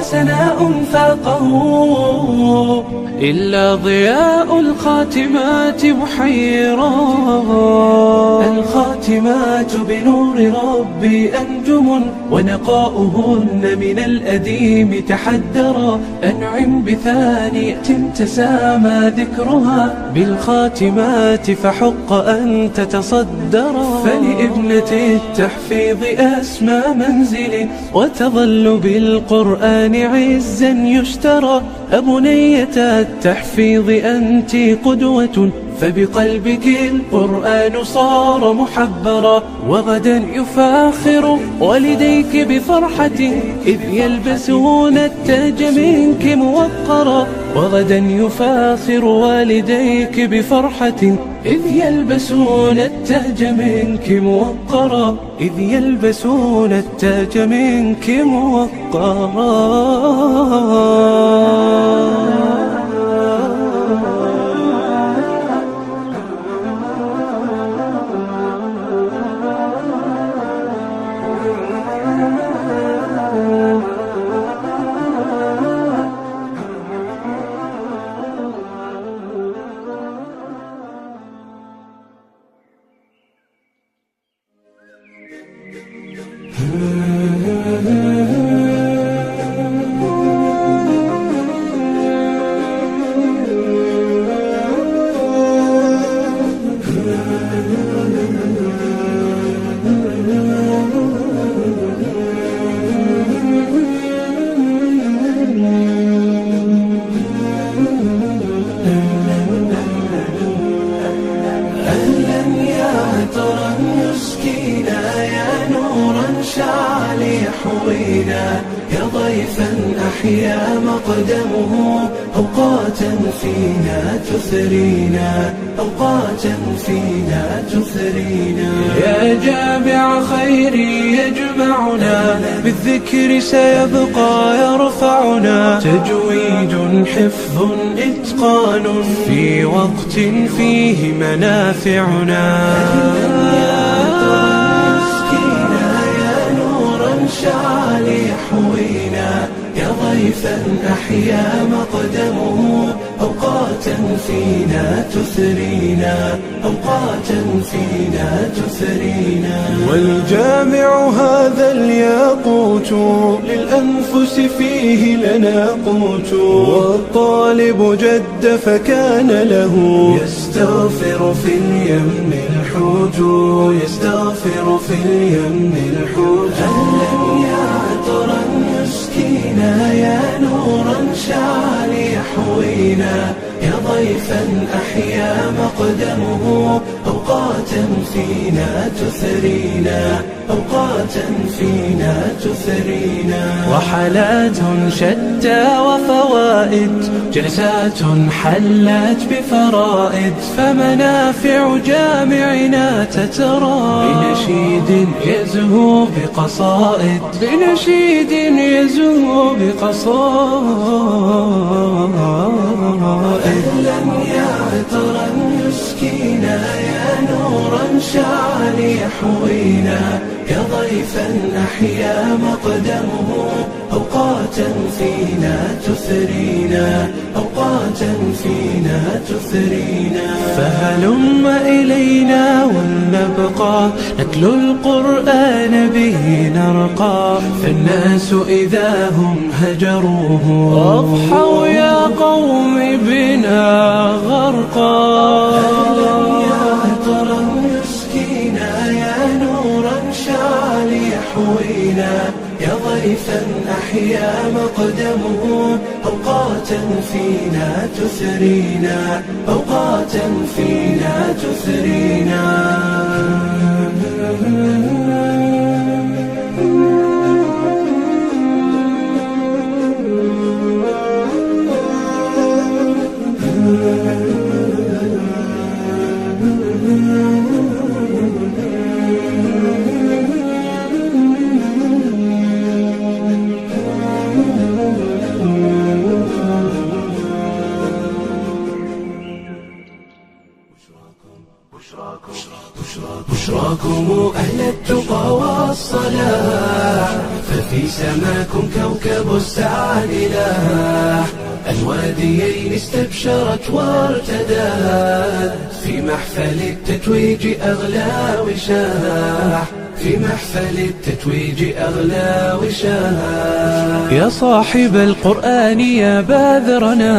وسناء فاقه، إلا ضياء الخاتمات محيرا. الخاتمات بنور ربي أنجم، ونقاؤهن من الأديم تحدرا. أنعم بثانية تسامى ذكرها، بالخاتمات فحق أن تتصدرا. فلابنة التحفيظ أسمى منزل، وتظل بالقرآن عزا يشترى. أبنية التحفيظ أنت قدوة، فبقلبك القرآن صار محبرا. وغدا يفاخر والديك بفرحة، إذ يلبسون التاج منك موقرا. وغدا يفاخر والديك بفرحة، إذ يلبسون التاج منك موقرا. إذ يلبسون التاج منك موقرا. شعل يحوينا، يا ضيفا أحيا مقدمه أوقاتا فينا تثرينا، أوقاتا فينا تثرينا. يا جامع خير يجمعنا، بالذكر سيبقى يرفعنا. تجويد حفظ إتقان، في وقت فيه منافعنا. شعل يحوينا، يا ضيفا أحيا مقدمه أوقاتا فينا تثرينا، أوقاتا فينا تثرينا. والجامع هذا الياقوت، للأنفس فيه لنا قوت. والطالب جد فكان له، يستغفر في اليم الحوت، يستغفر في اليم الحوت. أهلا يا عطرا يسكينا، يا نورا شعل يحوينا، يا ضيفا أحيا مقدمه أوقاتا فينا تثرينا، أوقاتا فينا تثرينا. وحالات شتى وفوائد، جلسات حلت بفرائد. فمنافع جامعنا تترى، بنشيد يزهو بقصائد، بنشيد يزهو بقصائد. أهلا يا عطرا يسكينا، يا نورا شعل يحوينا، يا ضيفا أحيا مقدمه أوقاتا فينا تثرينا، أوقاتا فينا تثرينا. فهلم إلينا ولنبقى، نتلو القرآن به نرقى. فالناس إذا هم هجروه، أضحوا يا قوم بنا غرقا. أهلا يا عطرا يسكينا، يا نورا شعل يحوينا، يا ضيفا أحيا مقدمه أوقاتا فينا تثرينا، أوقاتا فينا تثرينا. بشراكم أهل التقى والصلاح، ففي سماكم كوكب السعد لاح، الواديين استبشرت وارتدت، في محفل التتويج أغلى وشاح، في محفل التتويج أغلى وشاح. يا صاحب القرآن يا باذرنا،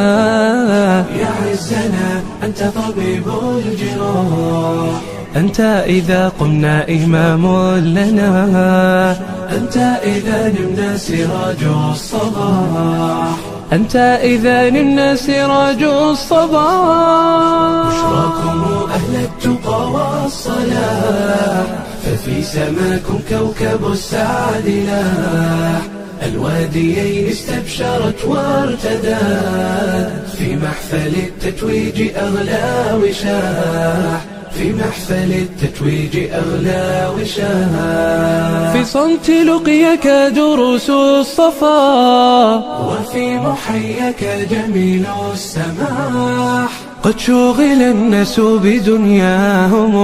يا عزنا أنت طبيب الجراح، أنت إذا قمنا إمام لنا، أنت إذا نمنا سراج الصباح، أنت إذا نمنا سراج الصباح. بشراكم أهل التقى والصلاح، ففي سماكم كوكب السعد لاح، الواديين استبشرت وارتدت، في محفل التتويج أغلى وشاح، في محفل التتويج أغلى وشاح. في صمت لقيك دروس الصفا، وفي محيك جميل السماح، قد شغل الناس بدنياهم،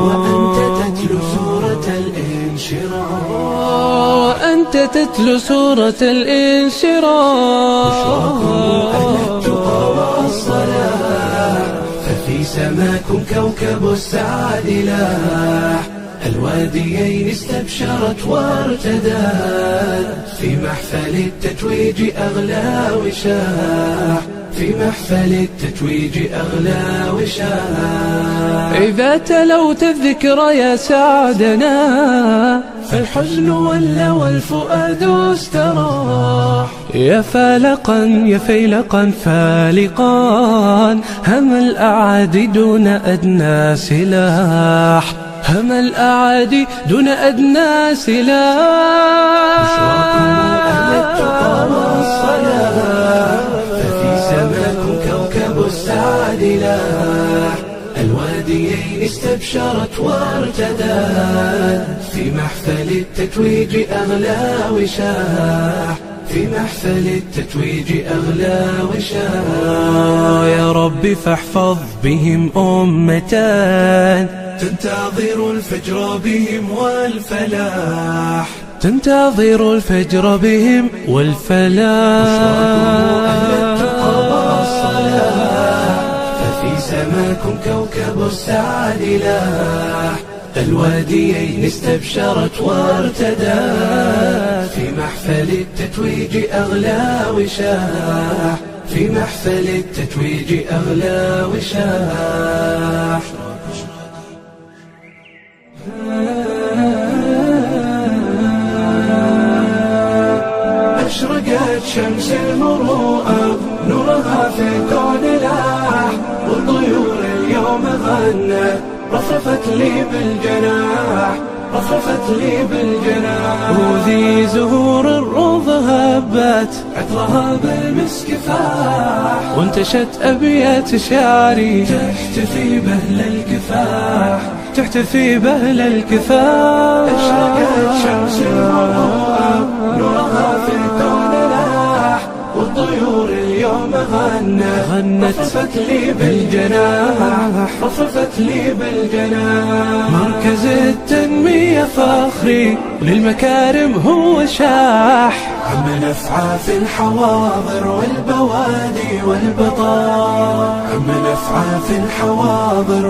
وأنت تتلو سورة الانشراح، وأنت تتلو سورة الانشراح. بشراكم أهل التقى والصلاح، ففي سماكم كوكب السعد لاح، الواديين استبشرت وارتدت، في محفل التتويج أغلى وشاح، في محفل التتويج أغلى وشاح. إذا تلوت الذكر يا سعدنا، فالحزن ولى والفؤاد استراح، يا فالقا يا فيلقا فالقا، هم الأعادي دون أدنى سلاح، هم الأعادي دون أدنى سلاح. بشراكم أهل التقى والصلاح، ففي سماكم كوكب السعد لاح، الواديين استبشرت وارتدت، في محفل التتويج أغلى وشاح، في محفل التتويج أغلى وشاح. يا رب فاحفظ بهم أمة تنتظر الفجر بهم والفلاح، تنتظر الفجر بهم والفلاح. أهل التقى والصلاح، ففي سماكم كوكب السعد لاح، الواديين استبشرت وارتدت، في محفل التتويج أغلى وشاح، في محفل التتويج أغلى وشاح. أشرقت شمس المروءة نورها في الكون لاح، والطيور اليوم غنت رفرفت لي بالجناح، رفرفت لي بالجناح. وذي زهور الروض هبت عطرها بالمسك فاح، وانتشت أبيات شعري تحتفي بهل الكفاح، تحتفي بهل الكفاح. أشرقت شمس المروءة نورها في الكون لاح، والطيور اليوم غنت رفرفت لي بالجناح، رفرفت لي بالجناح. مركز التنمية فخري للمكارم هو شاح، عم نفعى في الحواضر والبوادي والبطاح، عم نفعى في الحواضر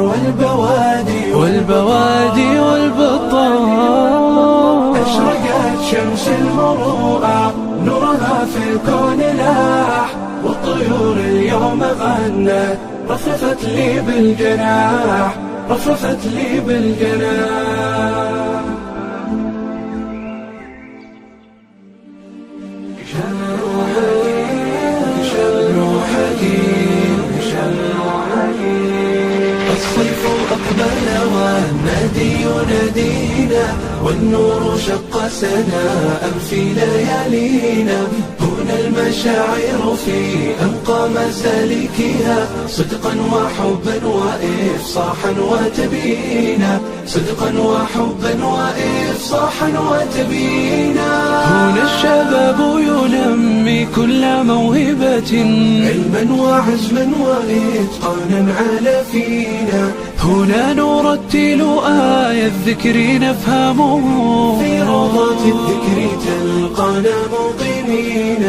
والبوادي والبطاح. أشرقت شمس المروءة نورها في الكون لاح، والطيور اليوم غنت رفرفت لي بالجناح، رفرفت لي بالجناح. الصيف أقبل والنادي ينادينا، والنور شق سناء في ليالينا، هنا المشاعر في أنقى مسالكها، صدقا وحبا وإفصاحا وتبينا، صدقا وحبا وإفصاحا وتبينا. هنا الشباب ينمي كل موهبة، علما وعزما وإتقانا على فينا، هنا نرتل آية الذكر نفهمه، في روض روضات الذكر تلقانا مقيمين،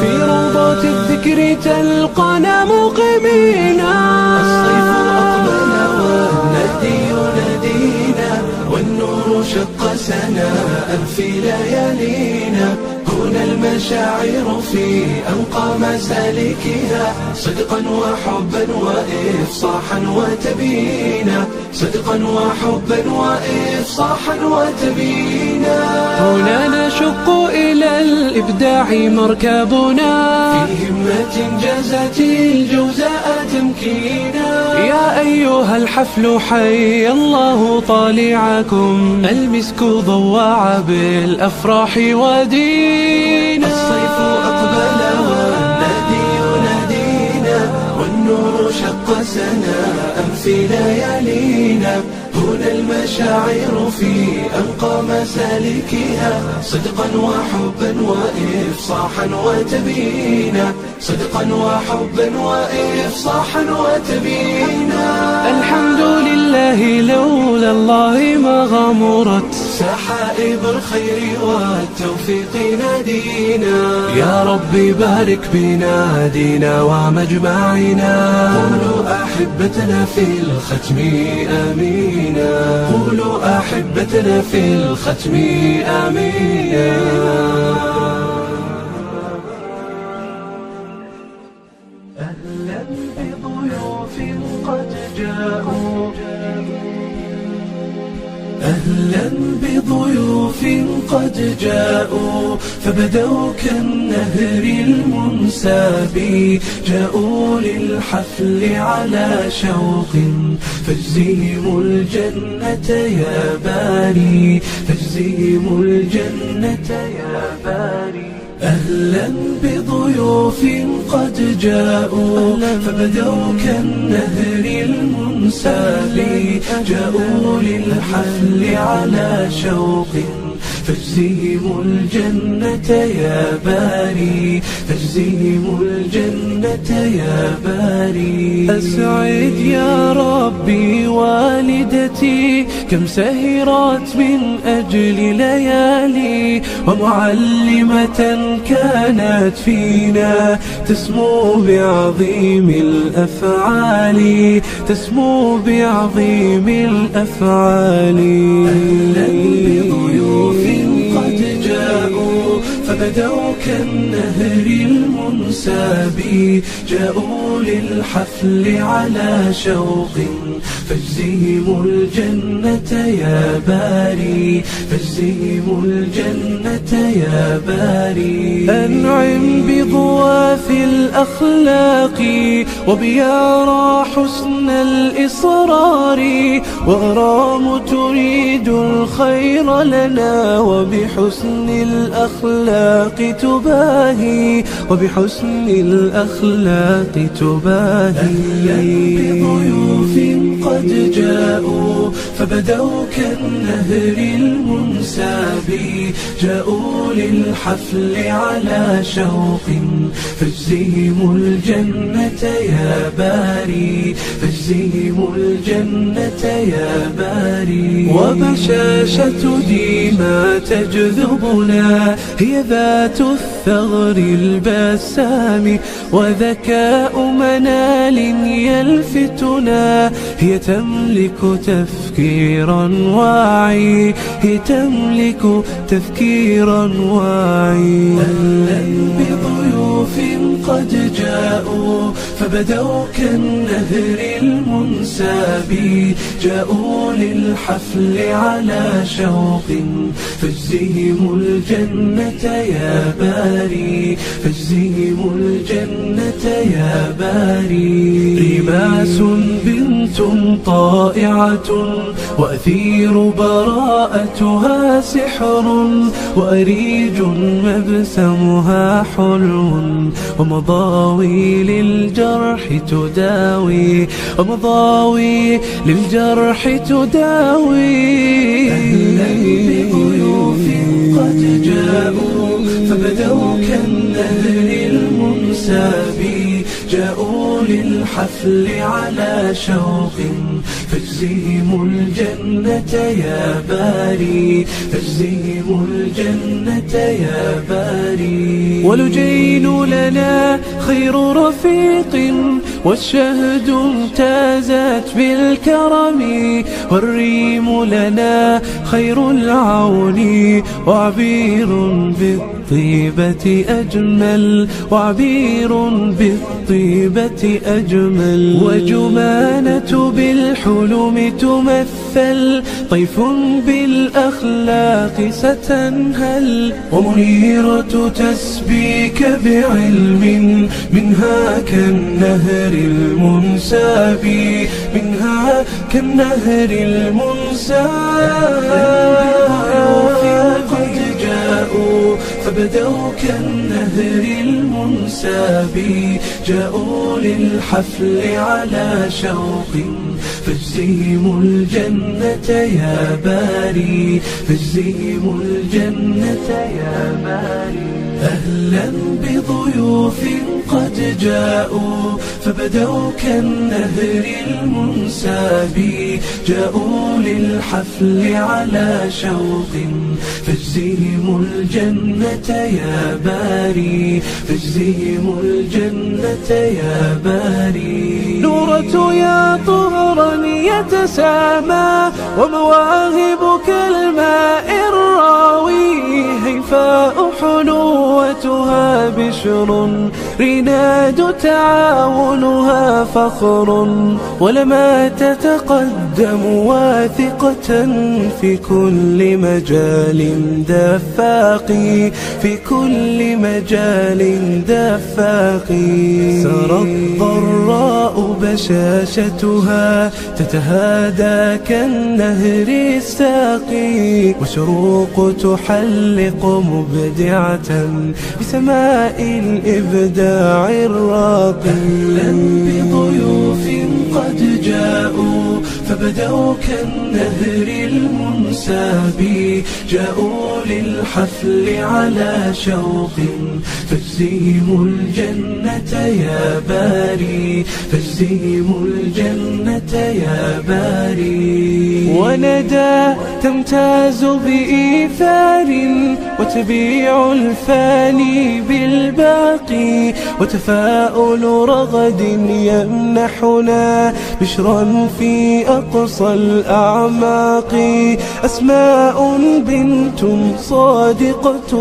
في روضات الذكر تلقانا مقيمين. الصيف أقبل والنادي ينادينا، والنور شق سناء في ليالينا. هنا المشاعر في أنقى مسالكها، صدقا وحبا وإفصاحا وتبيينا، صدقا وحبا وإفصاحا وتبيينا. هنا نشق إلى الإبداع مركبنا، في همة جازت الجوزاء تمكينا. يا أيها الحفل حي الله طالعكم، المسك ضوع بالأفراح ودينا. الصيف أقبل والنادي ينادينا، والنور شق سناء في ليالينا. هنا المشاعر في أنقى مسالكها، صدقا وحبا وإفصاحا وتبيينا، صدقا وحبا وإفصاحا وتبيينا. الحمد لله لولا الله ما غمرت سحائب الخير والتوفيق نادينا. يا ربي بارك بنادينا ومجمعنا. قولوا أحبتنا في الختم آمينا، قولوا أحبتنا في الختم آمين. أهلا بضيوف قد جاءوا، أهلا بضيوف قد جاءوا، فبدوا كالنهر المنساب. جاءوا للحفل على شوق، فاجزهم الجنة يا باري، فاجزهم الجنة يا باري. أهلا بضيوف قد جاءوا، فبدوا كالنهر المنساب. جاءوا للحفل على شوق، فاجزهم الجنة يا باري، فاجزهم الجنة يا باري. أسعد يا ربي والدتي، كم سهرت من أجل ليالي. ومعلمة كانت فينا، تسمو بعظيم الأفعال، تسمو بعظيم الأفعال. أهلا بضيوف قد جاءوا، فبدوا كالنهر المنساب. جاءوا للحفل على شوق، فاجزهم الجنة يا باري، فاجزهم الجنة يا باري. أنعم بضواف الأخلاق، وبيارى حسن الإصرار. وغرام تريد الخير لنا، وبحسن الأخلاق تباهي، وبحسن الأخلاق تباهي. بضيوف قد جاءوا، فبدوا كالنهر المنساب. جاءوا للحفل على شوق، فاجزهم الجنة يا باري، فاجزهم الجنة يا باري. وبشاشة ديما تجذبنا، هي ذات الثغر البسام. وذكاء منال يلفتنا، هي تملك تفكيرا واعي، هي تملك تفكيرا واعي. أهلا بضيوف قد جاءوا، فبدوا كالنهر المنساب. جاءوا للحفل على شوق، فاجزهم الجنة يا باري، فاجزهم الجنة يا باري. رماس بنت طائعة، وأثير براءتها سحر. وأريج مبسمها حلو، ومضاوي للجرح تداوي، ومضاوي للجرح تداوي. أهلا بضيوف قد جاءوا، فبدوا كالنهر المنساب. جاءوا للحفل على شوق، فاجزهم الجنة يا باري، فاجزهم الجنة يا باري. ولجين لنا خير رفيق، والشهد امتازت بالكرم، والريم لنا خير العون، وعبير بالطيبة أجمل، وعبير بالطيبة أجمل. وجمانة بالحلم تمثل، طيف بالأخلاق ستنهل، ومنيرة تسبيك بعلم، منها كالنهر المنساب، منها كالنهر المنساب. قد جاءوا فبدوا كالنهر المنساب، جاءوا للحفل على شوق، فاجزهم الجنة يا باري، فاجزهم الجنة يا باري. أهلا بضيوف قد جاءوا فبدوا كالنهر المنساب، جاءوا للحفل على شوق، فاجزهم الجنة يا باري، فاجزهم الجنة يا باري. نورة يا طهرا يتسامى، ومواهب كالماء الراوي، هيفاء حلوتها بشر، رناد تعاونها فخر، ولما تتقدم واثقة في كل مجال دفاقي، في كل مجال دفاقي. سرى الضراء بشاشتها تتهادى كالنهر الساقي، وشروق تحلق مبدعة بسماء الإبداع الراقي. أهلا بضيوف قد جاءوا فبدوا كالنهر المنساب، جاءوا للحفل على شوق، فاجزهم الجنة يا باري، فاجزهم الجنة يا باري. وندى تمتاز بإيثار، وتبيع الفاني بالباقي، وتفاؤل رغد يمنحنا بشرا في أقصى الأعماق. أسماء بنت صادقة،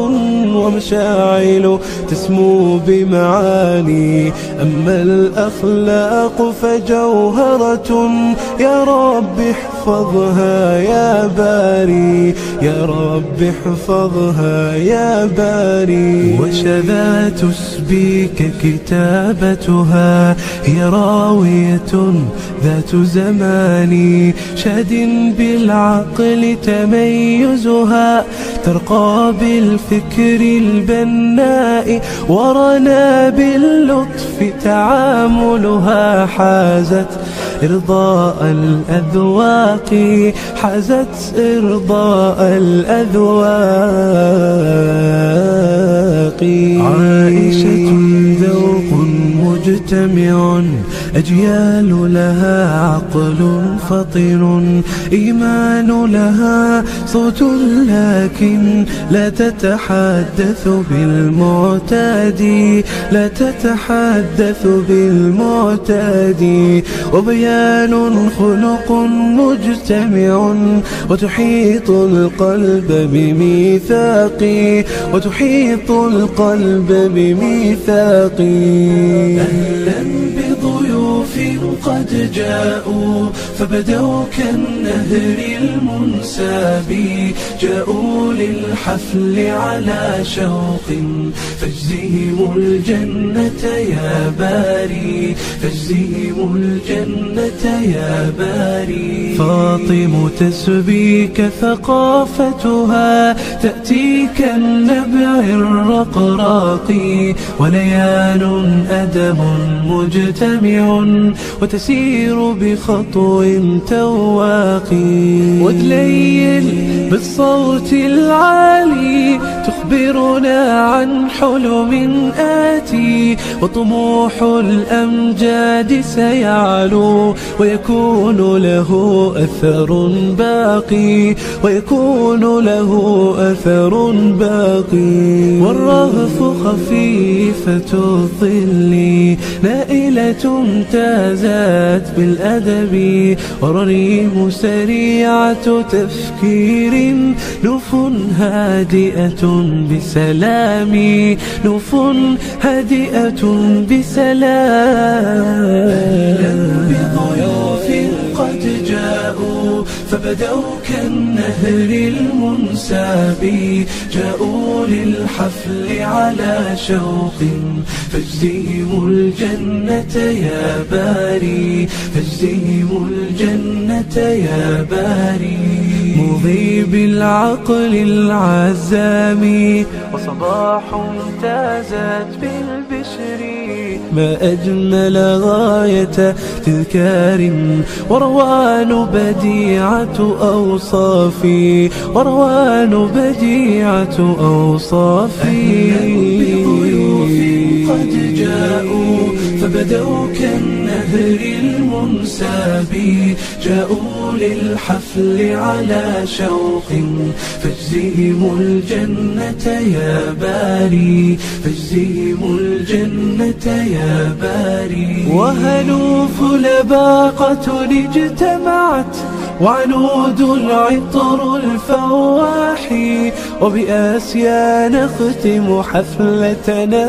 ومشاعل تسمو بمعاني، أما الأخلاق فجوهرة، يا رب احفظها يا باري، يا رب احفظها يا باري. وشذا تسبيك كتابتها، هي راوية ذات زمان، شاد بالعقل تميزها، ترقى بالفكر البناء، ورنا باللطف تعاملها، حازت إرضاء الأذواق، حازت إرضاء الأذواق. عائشة ذوق مجتمع، أجيال لها عقل فطن، إيمان لها صوت لكن لا تتحدث بالمعتاد، لا تتحدث بالمعتاد. وبيان خلق مجتمع، وتحيط القلب بميثاق، وتحيط القلب بميثاق. أهلا بضيوف قد جاءوا فبدوا كالنهر المنساب، جاءوا للحفل على شوق، فاجزهم الجنة يا باري، فاجزهم الجنة يا باري. فاطم تسبيك ثقافتها، تأتي كالنبع الرقراق، وليان أدب مجتمع، وتسير بخطو تواقي، وتليل بالصوت العالي تخبرنا عن حلم آتي، وطموح الأمجاد سيعلو ويكون له أثر باقي، ويكون له أثر باقي. والرهف خفيفة الظل نائلة امتازت بالأدب، والرنيم سريعة تفكير، نوف هادئة بسلام، نوف هادئة بسلام. بضيوف قد جاءوا فبدوا كالنهر المنساب، جاءوا للحفل على شوق، فاجزهم الجنة يا باري، فاجزهم الجنة يا باري. مضي بالعقل العزام، وصباح امتازت بالبشر، ما أجمل غاية تذكار، وروان بديعة أوصافي، وروان بديعة أوصافي. بضيوف قد جاءوا فبدوا كالنهر المنساب، جاءوا للحفل على شوق، فاجزهم الجنة يا باري، فاجزهم الجنة يا باري. وهلوف لباقة اجتمعت، وعنود العطر الفواحي، وبآسيا نختم حفلتنا،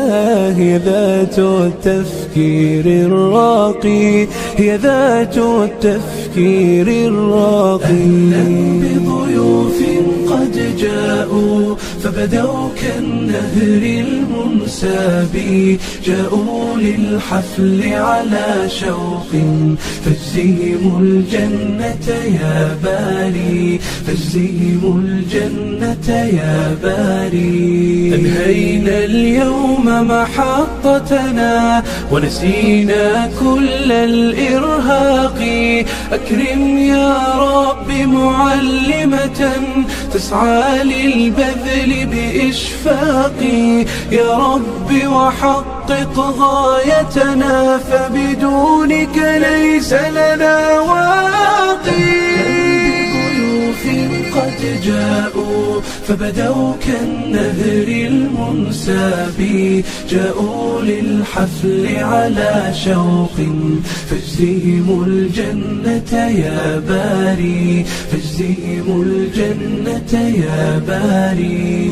هي ذات التفكير الراقي، هي ذات التفكير الراقي. بضيوف قد جاءوا فبدوا كالنهر المنساب، جاءوا للحفل على شوق، فاجزهم الجنة يا باري، فاجزهم الجنة يا باري. أنهينا اليوم محطتنا ونسينا كل الإرهاق، أكرم يا رب معلمة تسعى للبذل بإشفاق، يا رب وحقق غايتنا، فبدونك ليس لنا واقي. قد جاءوا فبدوا كالنهر المنساب، جاءوا للحفل على شوق، فاجزهم الجنة يا باري، فاجزهم الجنة يا باري.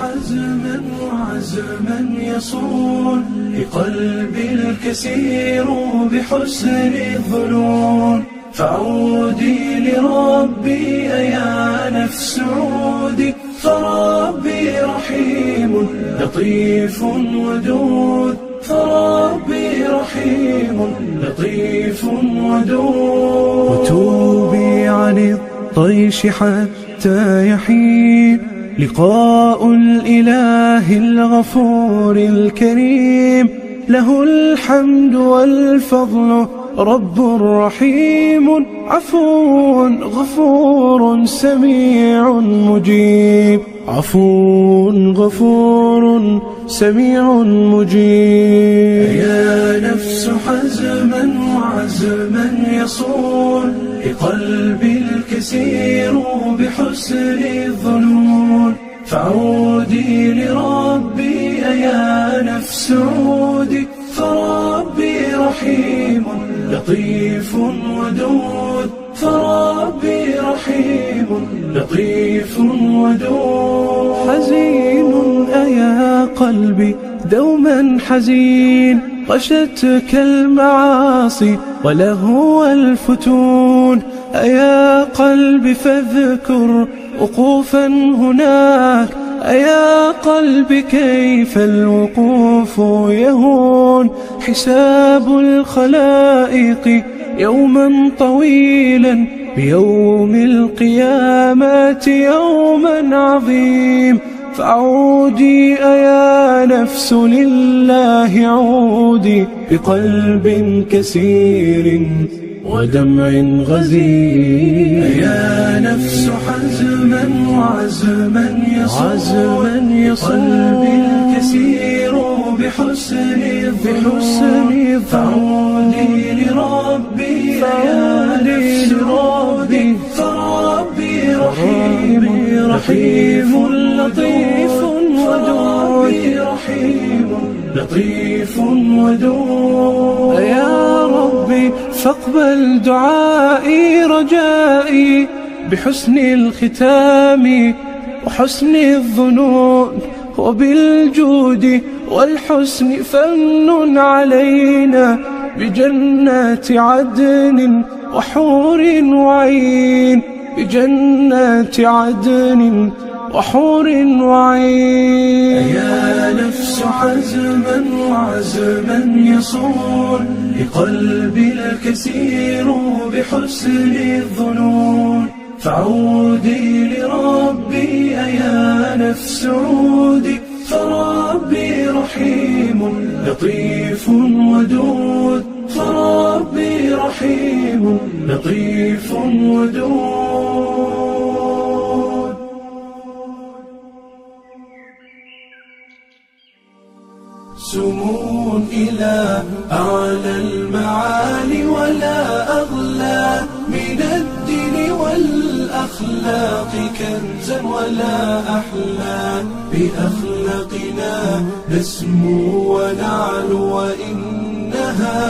حزما وعزما يصون لقلبي الكسير بحسن الظنون، فعودي لربي يا نفس عودي، فربي رحيم لطيف ودود، فربي رحيم لطيف ودود. وتوبي عن الطيش حتى يحين لقاء الإله الغفور الكريم، له الحمد والفضل رب رحيم، عفو غفور سميع مجيب، عفو غفور سميع مجيب. يا نفس حزما وعزما يصون لقلبي الكسير بحسن الظنون، فعودي لربي يا نفس عودي، فربي رحيم لطيف ودود، فربي رحيم لطيف ودود. حزين يا قلبي دوما حزين، غشتك المعاصي ولهو الفتون. أيا قلبي فاذكر وقوفا هناك، أيا قلبي كيف الوقوف يهون. حساب الخلائق يوما طويلا، بيوم القيامة يوما عظيم. فعودي أيا نفس لله عودي، بقلب كسير ودمع غزير. أيا نفس حزما وعزما يصون، قلبي الكسير بحسن الظنون. فعودي لربي يا نفس عودي، فربي رحيم لطيف ودود، رحيم لطيف ودود. يا ربي فاقبل دعائي رجائي، بحسن الختام وحسن الظنون. وبالجود والحسن فمن علينا، بجنات عدن وحور وعين، بجنات عدن وحور وعين. يا نفس حزما وعزما يصون، لقلبي الكسير بحسن الظنون. فعودي لربي يا نفس عودي، فربي رحيم لطيف ودود، فربي رحيم لطيف ودود. سمو إلى أعلى المعالي، ولا أغلى من الدين والأخلاق كنزا، ولا أحلى بأخلاقنا نسمو ونعلو، وإنها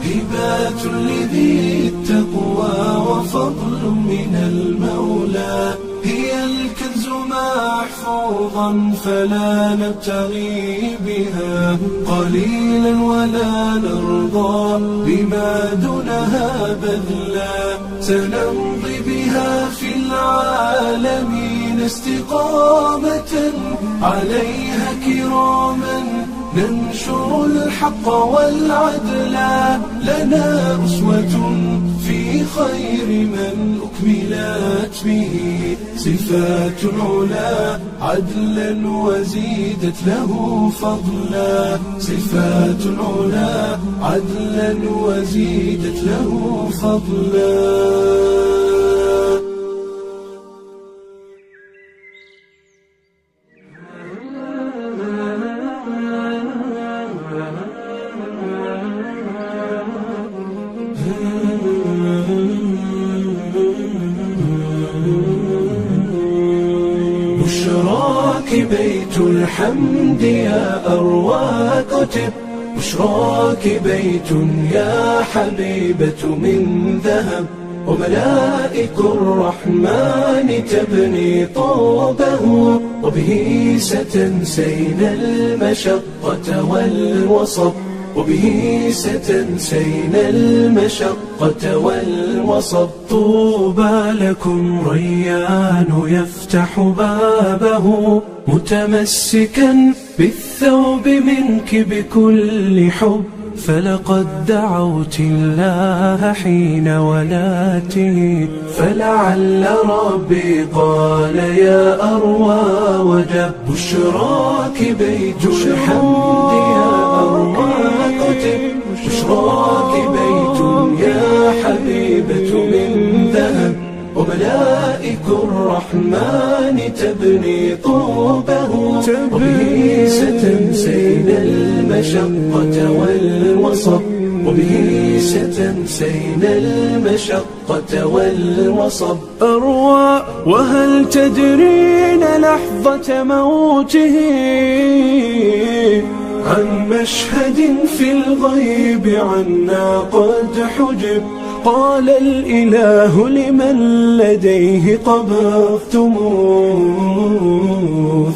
هبات لذي التقوى وفضل من المولى. هي الكنز محفوظا فلا نبتغي بها قليلا، ولا نرضى بما دونها بذلا. سنمضي بها في العالمين استقامة، عليها كراما ننشر الحق والعدل. لنا أسوة في خير من أكملت به صفات العلا عدلا، وزيدت له فضلا. صفات العلا عدلا، وزيدت له فضلا. بشراك بيت الحمد يا أروى كتب، بشراك بيت يا حبيبة من ذهب. وملائك الرحمن تبني طوبه، وبه ستنسين المشقة والوصب. وبه ستنسين المشقة والوصب. طوبى لكم ريان يفتح بابه، متمسكا بالثوب منك بكل حب. فلقد دعوت الله حين ولاته، فلعل ربي قال يا أروى وجب. بشراك بيت الحمد يا أروى كتب، بشراك بيت يا حبيبة من ذهب. وملائك الرحمن تبني طوبه، وبه ستنسين المشقة والوصب. وبه ستنسين المشقة والوصب. أروى وهل تدرين لحظة موته عن مشهد في الغيب عنا قد حجب. قال الإله لمن لديه قبضتموه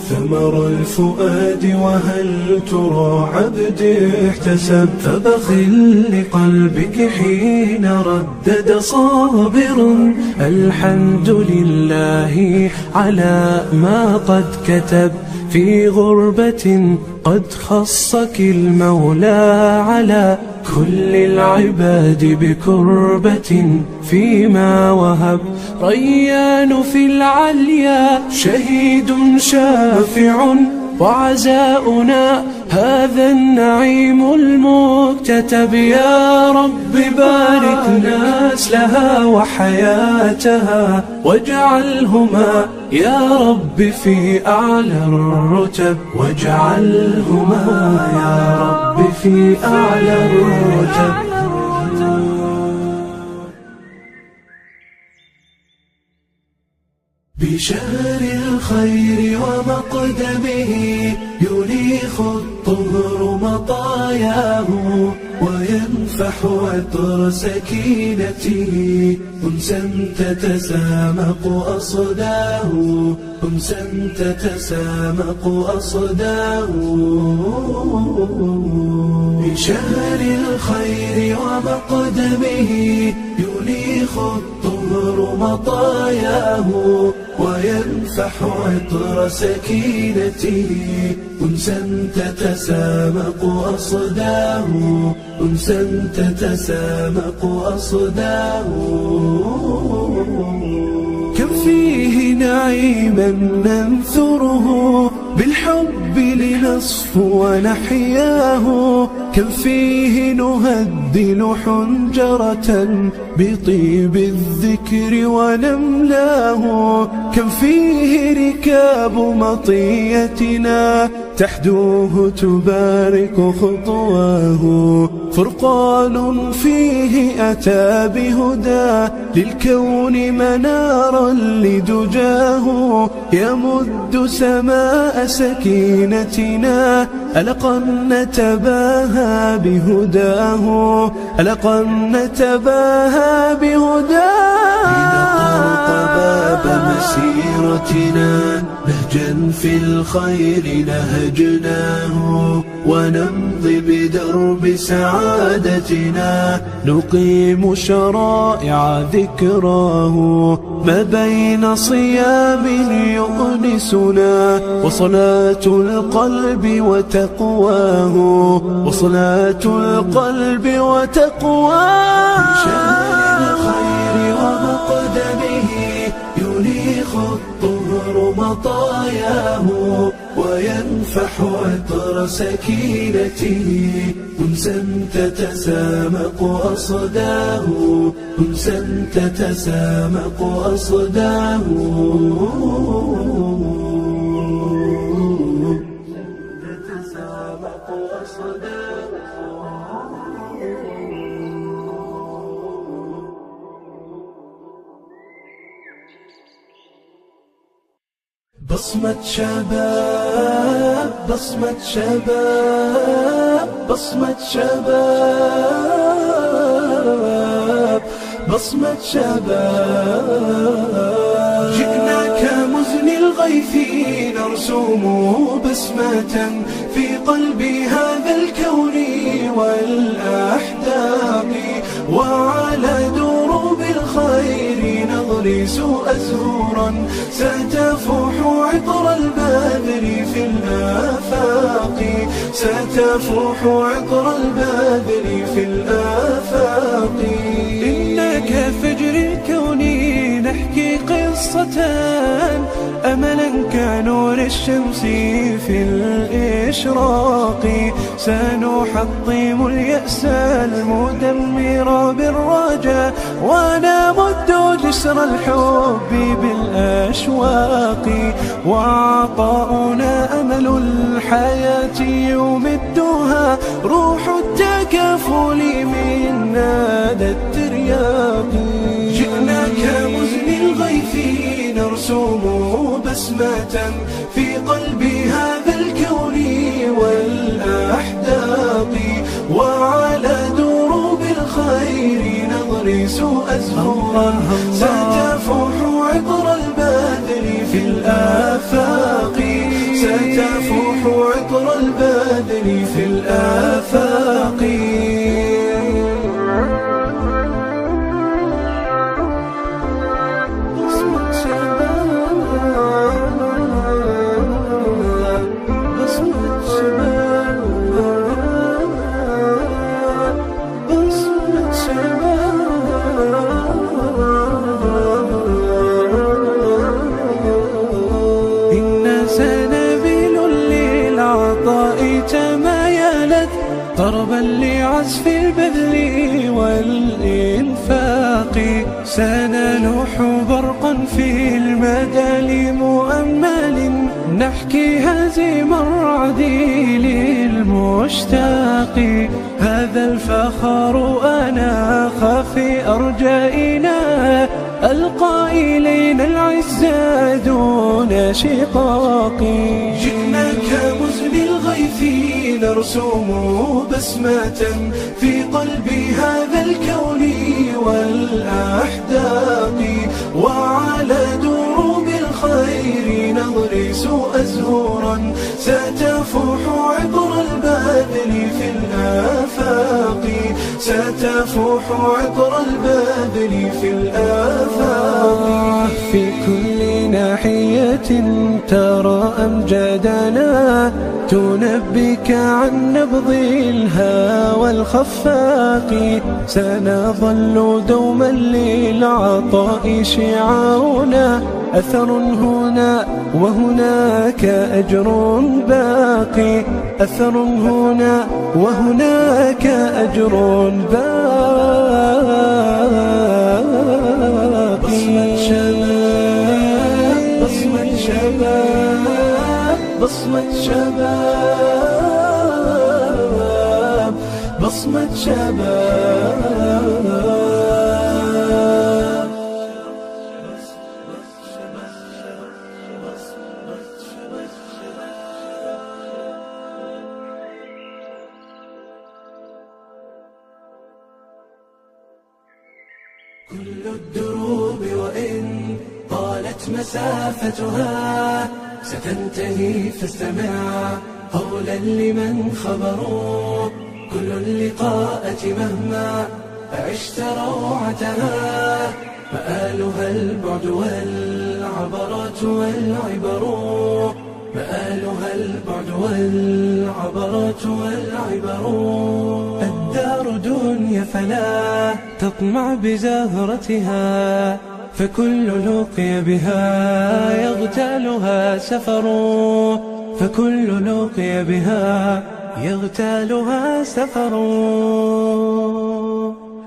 ثمر الفؤاد وهل ترى عبد احتسب. فبخل لقلبك حين ردد صابر الحمد لله على ما قد كتب. في غربة قد خصك المولى على كل العباد بكربة فيما وهب. ريان في العليا شهيد شافع وعزاؤنا هذا النعيم المكتتب. يا رب بارك نسلها وحياتها واجعلهما يا رب في أعلى الرتب. واجعلهما يا رب في أعلى الرتب. بشهر الخير ومقدمه يليخ الطهر مطاياه وينفح عطر سكينته أنسا تتسامق أصداه. أنسا تتسامق أصداه. بشهر الخير ومقدمه يليخ الطهر مطاياه وينفح عطر سكينته أنسا تتسامق أصداه. أنسا تتسامق أصداه. كم فيه نعيما ننثره بالحب لنصفو ونحياه. كم فيه نهدل حنجرة بطيب الذكر ونملاه. كم فيه ركاب مطيتنا تحدوه تبارك خطواه. فرقان فيه أتى بهدى للكون منارا لدجاه. يمد سماء سكينتنا ألقا نتباهى بهداه. ألقا نتباهى بهداه. لنطرق باب مسيرتنا نهجا في الخير نهجناه ونمضي بدرب سعادتنا نقيم شرائع ذكراه. ما بين صيام يؤنسنا وصلاة القلب وتقواه. وصلاة القلب وتقواه. بشهر الخير ومقدمه يليخ الطهر مطاياه وينفح عطر سكينته أنسا تتسامق أصداه. أنسا تتسامق أصداه. تتسامق أصداه. بصمة شباب. بصمة شباب. بصمة شباب. بصمة شباب. جئنا كمزن الغيث نرسم بسمة في قلب هذا الكون والأحداق وعلى دروب الخير نغرس أزهورا ستفوح عطر البدر في الآفاق. ستفوح عطر البدر في الآفاق. إنا كفجر الكون نحكي قصة أملا كنور الشمس في الإشراق. سنحطم اليأس المدمر بالرجاء ونمد جسر الحب بالأشواق. وعطاؤنا أمل الحياة يمدها روح التكافل من نادى الترياق. جئنا كمزن الغيث نرسم بسمة في قلب هذا الكون والأحداق نغرس أزهورا ستفوح عطر البدر في الآفاق ستفوح عطر البدر في الآفاق ضربا لعزف البذل والإنفاق سنلوح برقا في المدى لمؤمل نحكي هزيم الرعد للمشتاق هذا الفخر أناخ في أرجائنا ألقى إلينا العز دون شقاق جئنا كمزن الغيث نرسم بسمة في قلب هذا الكون والأحداق وعلى دروب الخير نغرس أزهورا ستفوح عطر البدر في الآفاق ستفوح عطر البدر في الآفاق في كل ناحية ترى أمجادنا تنبك عن نبض الهوى الخفاق سنظل دوما للعطاء شعارنا أثر هنا وهناك أجر باقي أثر هنا وهناك أجر باقي بصمة شباب بصمة شباب بصمة شباب بصمة شباب كل الدروب وإن طالت مسافتها ستنتهي فاستمع قولا لمن خبروا كل اللقاءة مهما عشت روعتها مآلها البعد والعبرات والعبر مآلها البعد والعبرات والعبر الدار دنيا فلا تطمع بزهرتها فكل لقي بها يغتالها سفر فكل لقي بها يغتالها سفر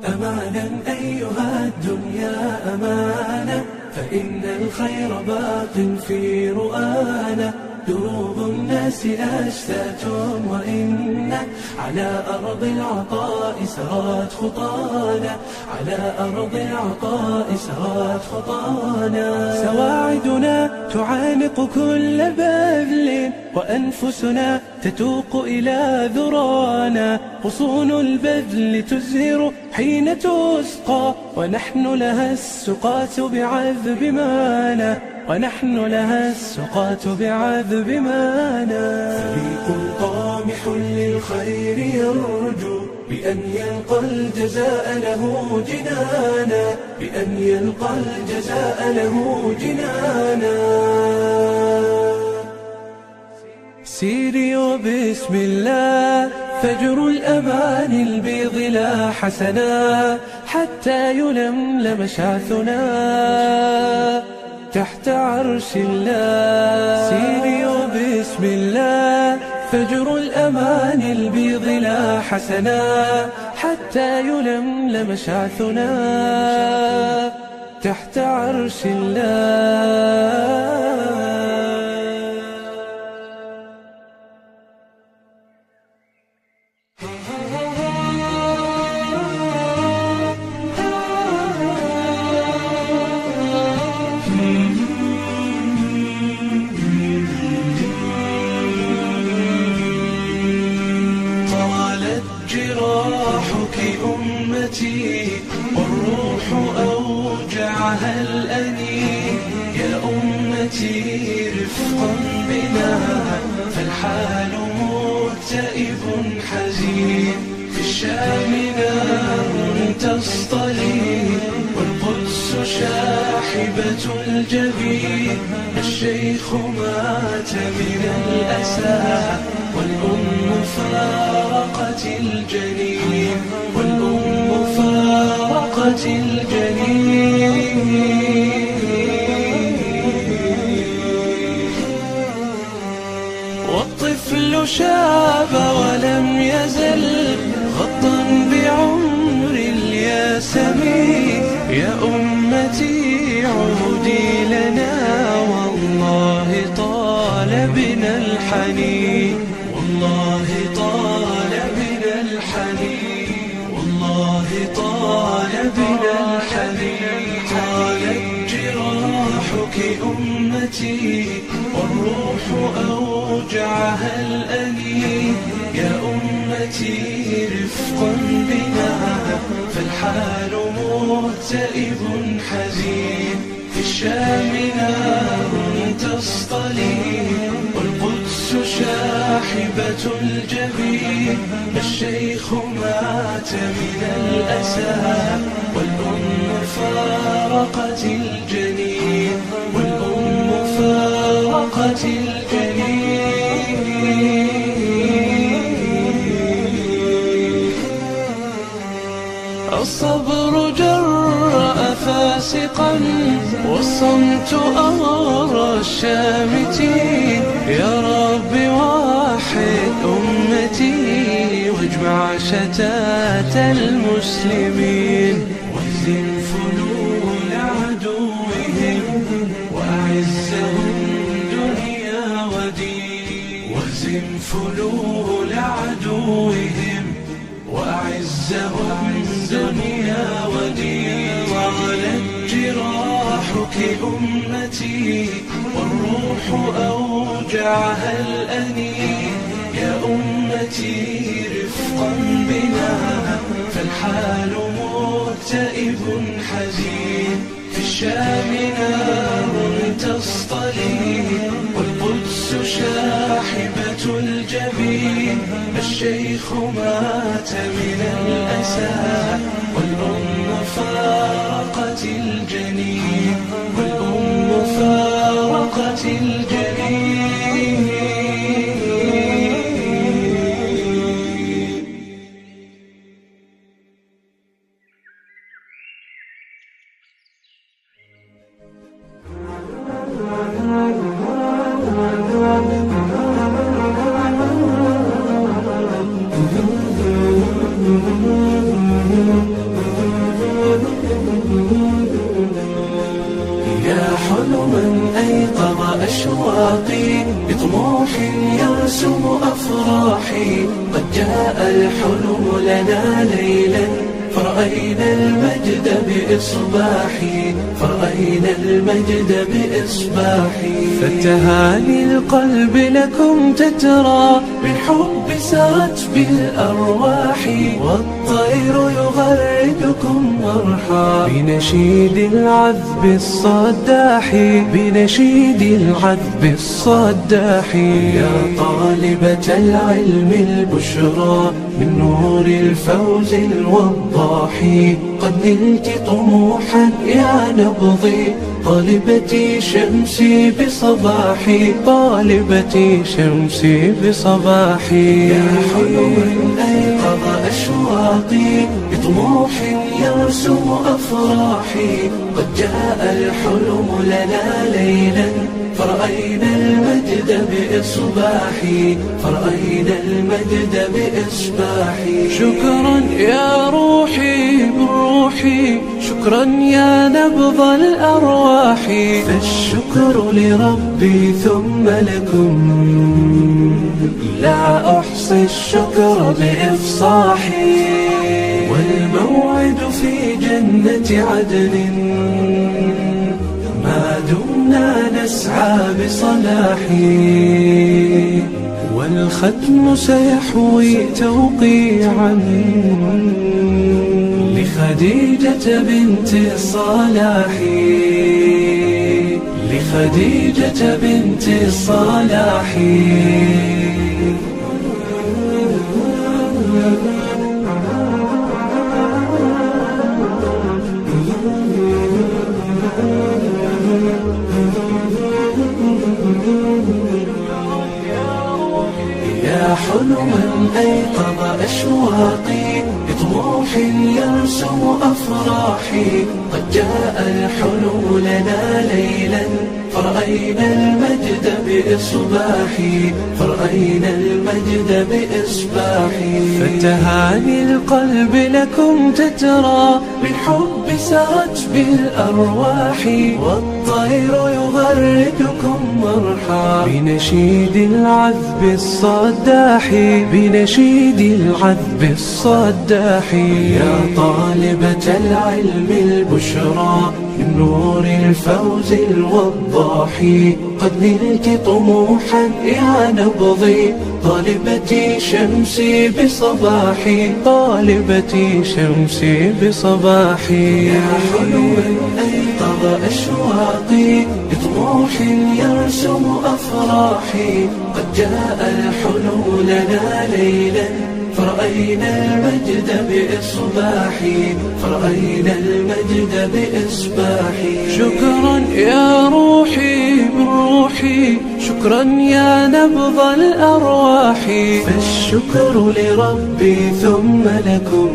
أمانا أيها الدنيا أمانة فإن الخير باق في رؤانا دروب الناس أشتات وإن على أرض العطاء سرت خطانا على أرض العطاء سرت خطانا سواعدنا تعانق كل بذل وأنفسنا تتوق إلى ذرانا غصون البذل تزهر حين تسقى ونحن لها السقاة بعذب مانا ونحن لها السقاة بعذب مانا فريق طامح للخير يرجو بأن يلقى الجزاء له جنانا بأن يلقى الجزاء له جنانا سيري وبسم الله فجر الأمان البيض لا حسنا حتى يلملم شعثنا تحت عرش الله سيري وبسم الله فجر الأمان البيض لا حسنا حتى يلملم شعثنا تحت عرش الله جراحك أمتي والروح أوجعها الأنين. يا أمتي رفقا بنا فالحال مكتئب حزين. في الشام نار تصطلي والقدس شاحبة الجبين. الشيخ مات من الأسى والأم فارقت الجنين. والأم فارقت الجنين. والطفل شاب ولم يزل غطا بعمر الياسمين. يا أمتي عودي لنا والله طال بنا الحنين. والله طال بنا الحنين. والله طال بنا الحنين. طالت جراحك أمتي والروح أوجعها الأنين. يا أمتي رفقا بنا فالحال مكتئب حزين. في الشام نار تصطلي والقدس شاحبة الجبين. الشيخ مات من الأسى والأم فارقت الجنين. والأم فارقت الجنين. الصبر جرأ فاسقا والصمت أغرى الشامتين. يا رب واحد أمتي واجمع شتات المسلمين. واهزم فلول عدوهم وأعزهم دنيا ودين. واهزم فلول عدوهم وأعزهم دنيا ودين. طالت جراحك أمتي والروح أوجعها الأنين. يا أمتي رفقا بنا فالحال مكتئب حزين. في الشام نار تصطلي والقدس شاحبة الجبين. الشيخ مات من الأسى والأم فارقت الجنين. والأم فارقت الجنين. يا حلما أيقظ أشواقي بطموح يرسم أفراحي. قد جاء الحلم لنا ليلا فرأينا المجد بإصباحي. فرأينا المجد بإصباحي. فتهاني القلب لكم تترى بالحب سرت بالأرواح. والطير يغردكم مرحا بنشيد العذب الصداح. بنشيد العذب الصداح. يا طالبة العلم البشرى من نور الفوز الوضاح. قد نلت طموحا يا نبضي طالبتي شمسي بصباحي. طالبتي شمسي بصباحي. يا حلما أيقظ أشواقي بطموح يرسم أفراحي. قد جاء الحلم لنا ليلا فرأينا المجد بإصباحي. فرأينا المجد بإصباحي. شكرا يا روحي بروحي. شكرا يا نبض الأرواح. فالشكر لربي ثم لكم لا أحصي الشكر بإفصاحي. والموعد في جنة عدن ما دمنا نسعى بصلاحي. والختم سيحوي توقيعا لخديجة بنت الصلاح، لخديجة بنت الصلاح. يا حلما أيقظ أشواقي بطموح يرسم أفراحي، قد جاء الحلم لنا ليلا فرأينا المجد بإصباحي، فرأينا المجد بإصباحي. فتهاني القلب لكم تترى بالحب سرت بالأرواح، والطير يغردكم مرحى بنشيد العذب الصداح، بنشيد العذب الصداح. يا طالبة العلم البشرى من نور الفوز الوضاح، قد نلت طموحا يا نبضي طالبتي شمسي بصباحي، طالبتي شمسي بصباحي. يا حلوا أيقظ أشواقي بطموح يرسم أفراحي، قد جاء الحلم لنا ليلا فرأينا المجد بإصباحي، فرأينا المجد بإصباحي. شكرا يا روحي من روحي، شكرا يا نبض الأرواح، فالشكر لربي ثم لكم،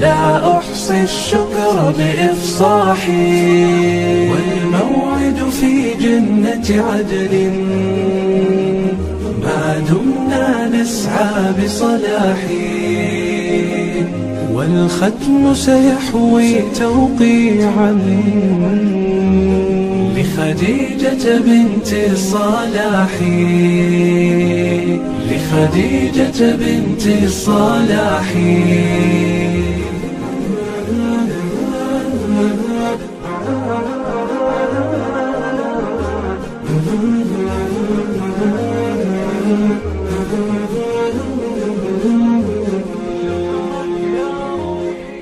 لا أحصي الشكر بإفصاحي. والموعد في جنة عدن ما دمنا نسعى بصلاحي، والختم سيحوي توقيعا لخديجة بنت الصلاح، لخديجة بنت الصلاح.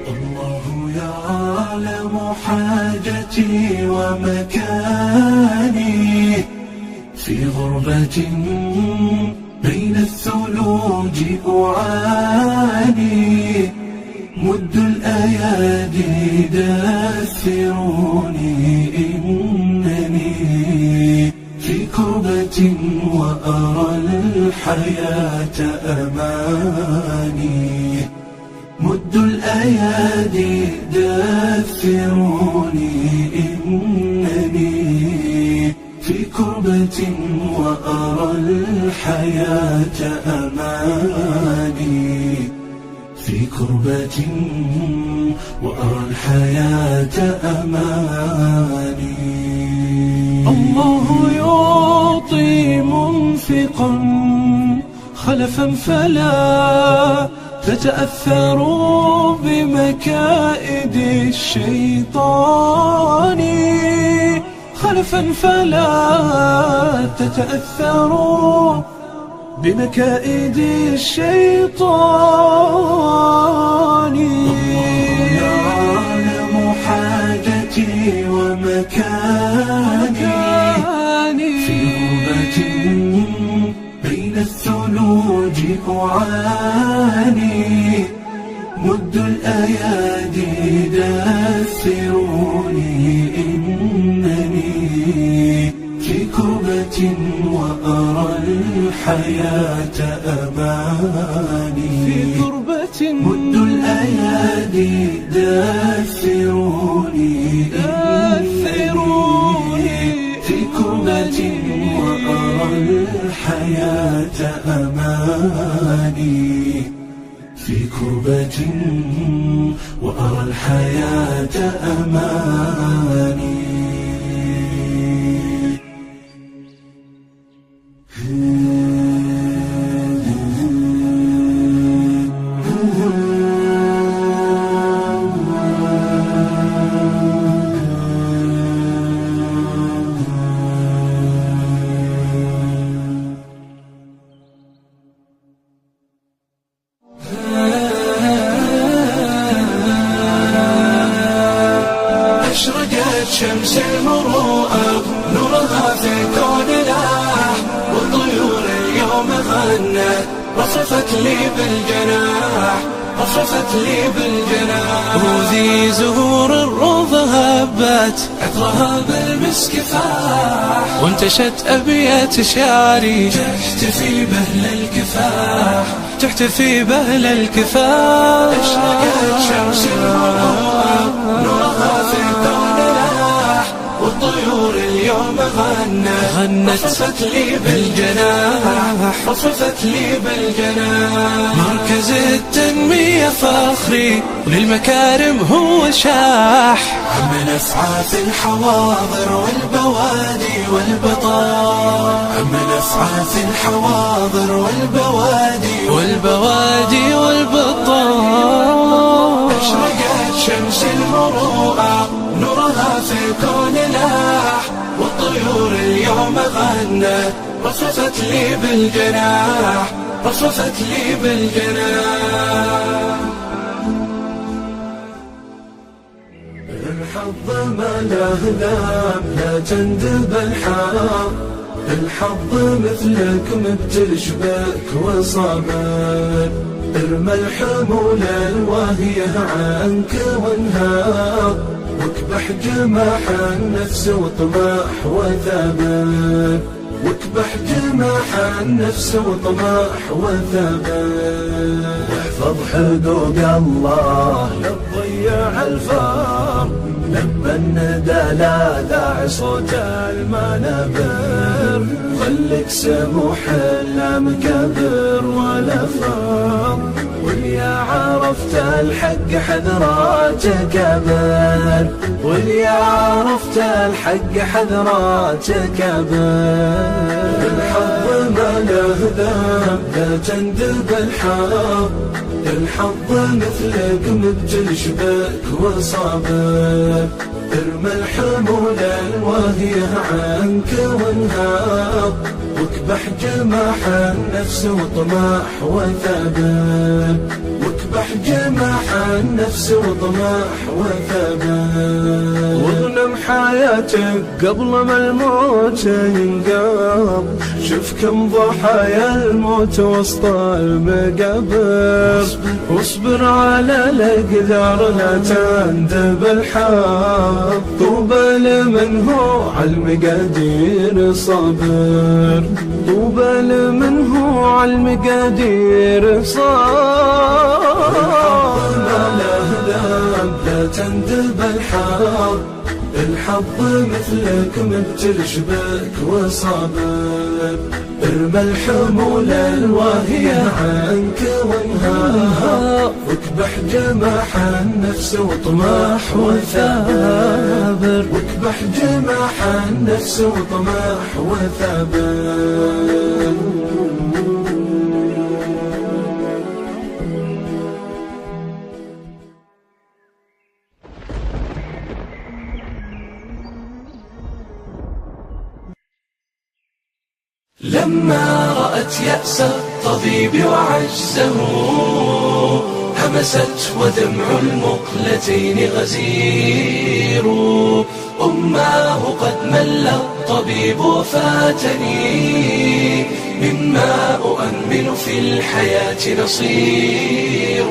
الله يعلم حاجتي ومكاني في غربة بين الثلوج أعاني، مد الأيادي دثروني إنني في كربة وأرى الحياة أماني، مد الأيادي دثروني إنني في كربة وأرى الحياة أماني، في كربة وأرى الحياة أماني. الله يعطي منفقا خلفا فلا تتأثروا بمكائد الشيطان، خلفا فلا تتأثروا بمكائد الشيطان. الله يعلم حاجتي ومكاني في غربة بين الثلوج أعاني، مد الأيادي دثروني إنني في كربة وأرى الحياة أماني، في كربة مد الأيادي دثروني في كربة وأرى الحياة أماني، في كربة وأرى الحياة أماني. شمس المروءة نورها في الكون لاح، والطيور اليوم غنت رفرفت لي بالجناح، رفرفت لي بالجناح. وذي زهور الروض هبت عطرها بالمسك فاح، وانتشت أبيات شعري تحتفي بأهل الكفاح، تحتفي بأهل الكفاح. اشرقت شمس المروءة نورها في الكون لاح، والطيور اليوم غنت رفرفت لي بالجناح، رفرفت لي بالجناح. مركز التنمية فخري وللمكارم هو شاح، عم نسعى في الحواضر والبوادي والبطار، عم نسعى في الحواضر والبوادي والبطار. اشرقت شمس المروءة نورها في الكون لاح، والطيور اليوم غنت رفرفت لي بالجناح، رفرفت لي بالجناح. الحظ ما له ذاب لا تندب الحار، الحظ مثلك مبتشبك وصابر، ارمى الحمول الواهية عنك وانهار، واكبح جماح النفس وطماح وثابر، واكبح جماح النفس وطماح وثابر. واحفظ حدود الله لا تضيع الفار، لبى الندى لا داعي صوت المنابر، خليك سموح لا مكبر ولا فار، واليا عرفت الحق حذراتك كبر، واليا عرفت الحق حذراتك كبر. الحظ ما له ذنب لا تندب الحار، الحظ مثلك مبتشبك وصابر، ارمى الحمول الواهية عنك وانهار، واكبح جماح النفس وطماح وثابر، واكبح جماح النفس وطماح وثابر. واغنم حياتك قبل ما الموت ينقض، شوف كم ضحايا الموت وسط المقابر، واصبر على الأقدار لا تندب الحظ، طوبى لمن هو على المقادير صابر، طوبى لمن هو على المقادير صابر. ما له ذنب لا تندب الحظ، الحظ مثلك مبتشبك وصابر، ارمى الحمول الواهية عنك وانهار، واكبح جماح النفس وطماح وثابر، واكبح جماح النفس وطماح وثابر. لما رأت يأس الطبيب وعجزه، همست ودمع المقلتين غزير، أماه قد مل الطبيب وفاتني، مما أؤمل في الحياة نصير.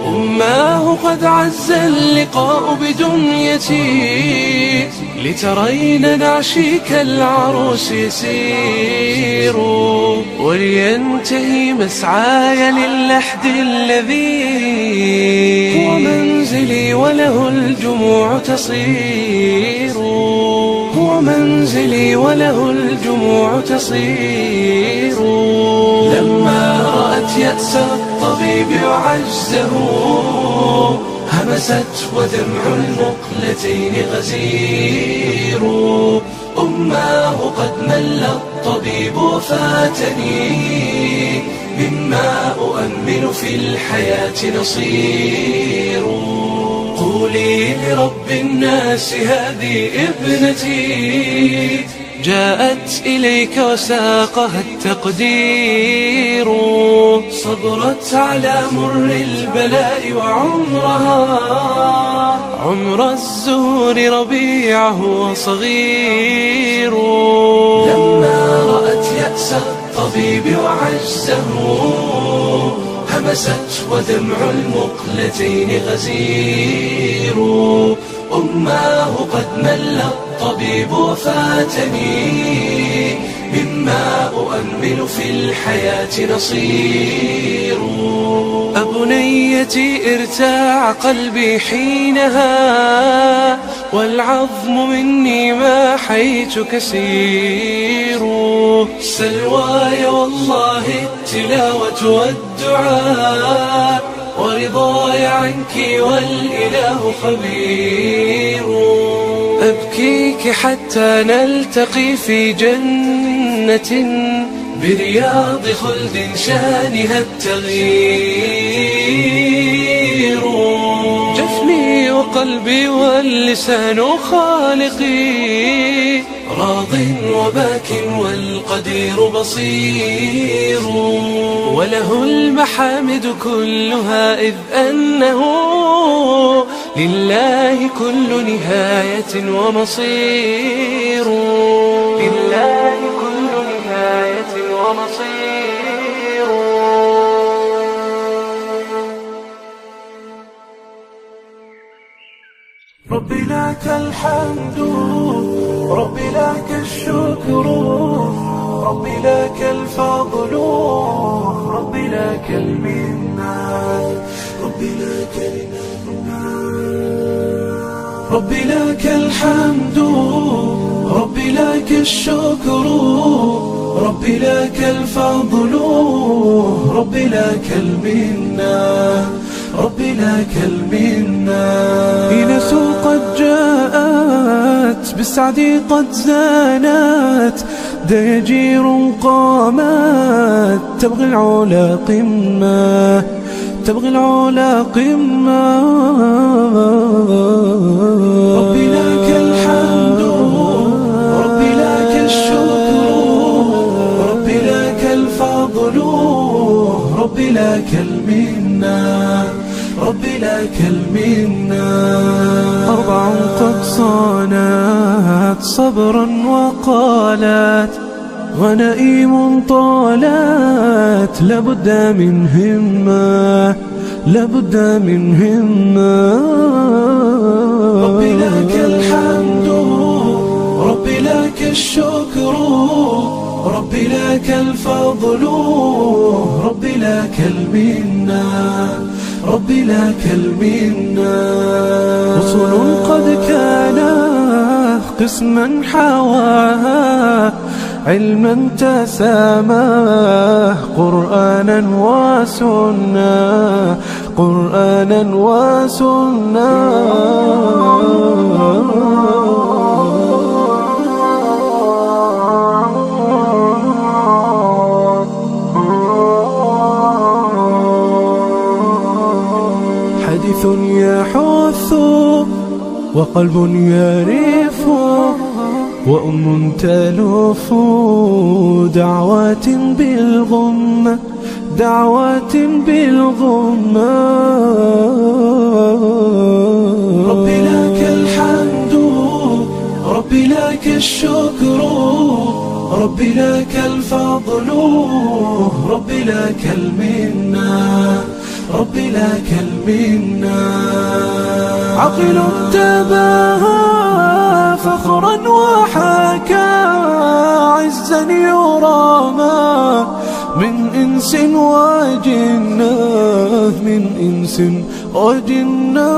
أماه قد عز اللقاء بدنيتي، لترين نعشي كالعروس يسير، ولينتهي مسعاي للحد الذي هو منزلي وله الجموع تصير، هو منزلي وله الجموع تصير. لما رأت يأس الطبيب وعجزه، همست ودمع المقلتين غزير، أماه قد مل الطبيب وفاتني، مما أؤمل في الحياة نصير. قولي لرب الناس هذه ابنتي، جاءت إليك وساقها التقدير، صبرت على مر البلاء وعمرها عمر الزهور ربيعه وصغير. لما رأت يأس الطبيب وعجزه همست ودمع المقلتين غزير. أماه قد مل الطبيب وفاتني مما أؤمل في الحياة نصير. أبنيتي ارتاع قلبي حينها والعظم مني ما حيت كسير. سلواي والله التلاوة والدعاء ورضاي عنك والإله خبير. أبكيك حتى نلتقي في جنة برياض خلد شانها التغيير. جفني وقلبي واللسان خالقي راض وباك والقدير بصير. وله المحامد كلها إذ أنه لله كل نهاية ومصير. لله كل نهاية ومصير. ربي لك الحمد ربي لك الشكر ربي لك الفضل ربي لك المنة ربي لك المنة. ربي لك الحمد ربي لك الشكر ربي لك الفضل ربي لك المنة ربي لك المنة. إنس قد جاءت بالسعد قد زانت دياجير قامت تبغي العلا قمة تبغي العلا قمة. ربي لك الحمد ربي لك الشكر ربي لك الفضل ربي لك المنة ربي لك المنة. 4 قد صانت صبرا وقالت غنائم طالت لابد من همة لابد من همة. ربي لك الحمد ربي لك الشكر ربي لك الفضل ربي لك المنة ربي لك المنة. رسل قد كان قسما حواها علما تساماه قرآنا وسنة قرآنا وسنة. حديث يحث وقلب يرف وأم تلف دعوات بالغمة دعوات بالغمة. ربي لك الحمد ربي لك الشكر ربي لك الفضل ربي لك المنة ربي لك المنة. عقل تباهى فخرا وحكى عزا يرامى من إنس وجنة من إنس وجنة.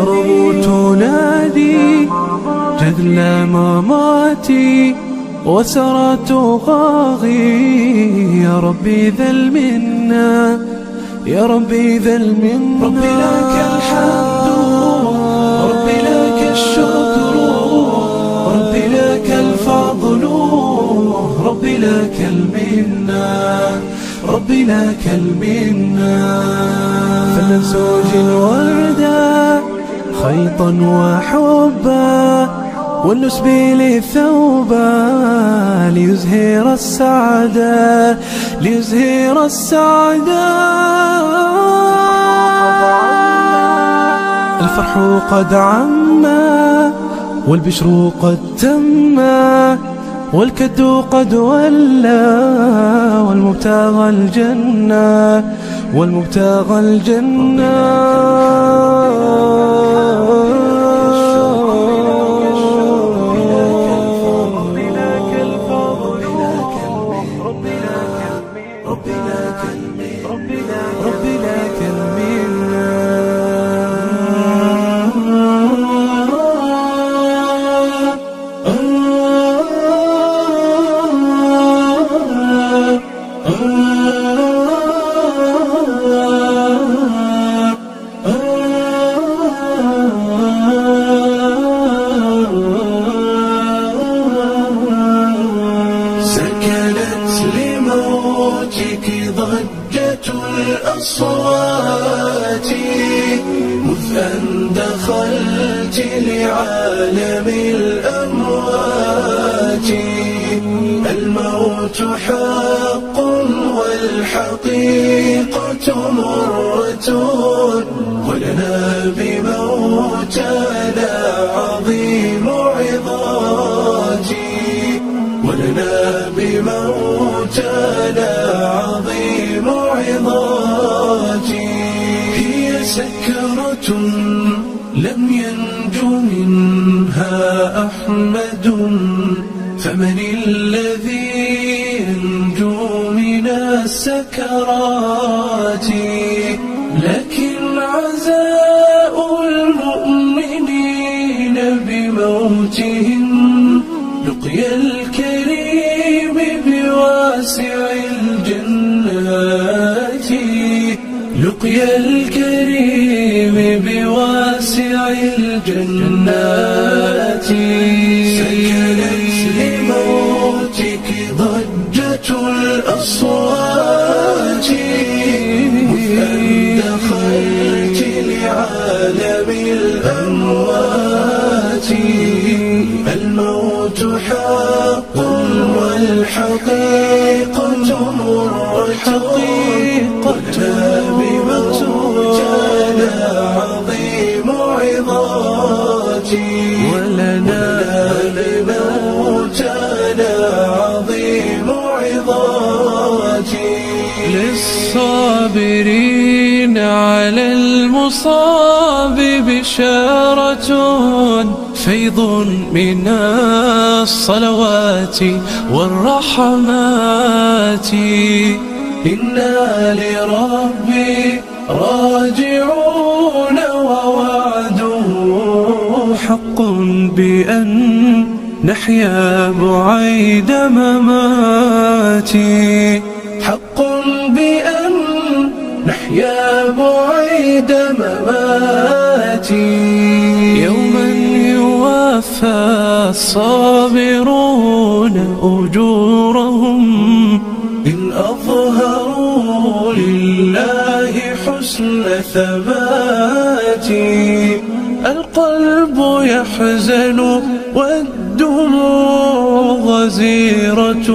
أروت نادي جذل مماتي وسرت غاغي يا ربي ذا المنة يا ربي ذا المنة. ربي لك الحمد ربي لك الشكر ربي لك الفضل ربي لك المنة ربي لك المنة. فلنسوج الوردة خيطا وحبا والنسبي ثوبا ليزهر السعادة، ليزهر السعادة. الفرح قد عما والبشر قد تما، والكد قد ولى والمبتغى الجنة، والمبتغى الجنة. ربي لك المنة. سكنت لموتك ضجة الأصوات، مذ أن دخلت لعالم الأموات. الموت حق والحقيقة مرة، ولنا بموتنا عظيم عظات، ولنا بموتنا عظيم عظات. هي سكرة لم ينج منها أحمد، فمن الذي ينجو من السكرات؟ لكن عزاء المؤمنين بموتهم لقيا الكريم بواسع الجنات، لقيا الكريم بواسع الجنات. سكنت لموتك ضجة الأصوات، مذ أن دخلت لعالم الأموات. الموت حق والحقيقة مرة، ولنا بموتنا عظيم عظات، ولنا بموتنا عظيم عظات. للصابرين على المصاب بشارة، فيض من الصلوات والرحمات. إنا لربي راجعون، ووعده حق بأن نحيا بعيد مماتي، حق بأن نحيا بعيد مماتي. يوما يوفى الصابرون أجورهم، إن أظهروا لله حسن ثباتي. القلب يحزن والدموع غزيرة،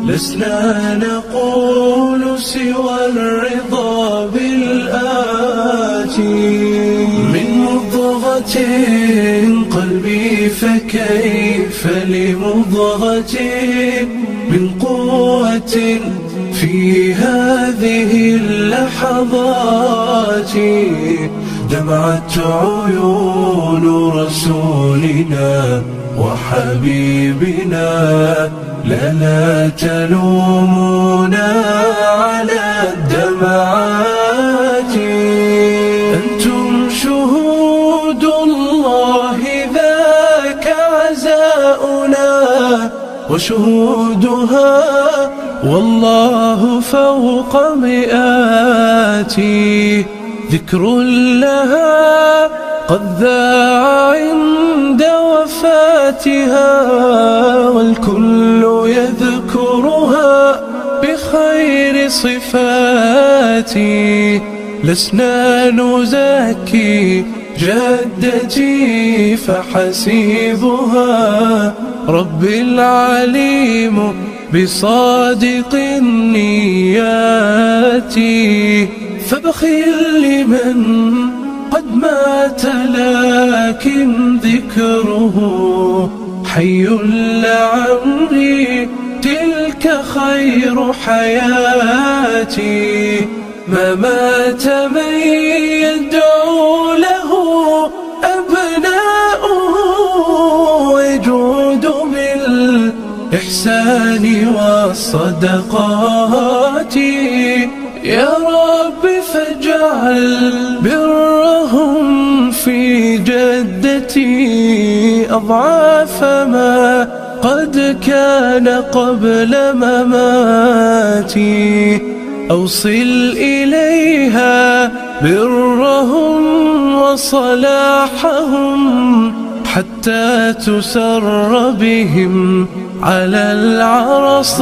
لسنا نقول سوى الرضا بالآتي. من مضغة قلبي فكيف لمضغة، من قوة في هذه اللحظات. دمعت عيون رسولنا وحبيبنا، لا تلومونا على الدمعات. أنتم شهود الله، ذاك عزاؤنا وشهودها، والله فوق مئاتي. ذكر لها قد ذاع عند وفاتها، والكل يذكرها بخير صفاتي. لسنا نزكي جدتي فحسيبها ربي العليم بصادق النيات. فبخل لمن قد مات لكن ذكره حي لعمري تلك خير حياتي. ما مات من يدعو له أبناؤه يجود بالإحسان والصدقات. يا رب فاجعل برهم في جدتي أضعاف ما قد كان قبل مماتي. أوصل إليها برهم وصلاحهم حتى تسر بهم على العرصات.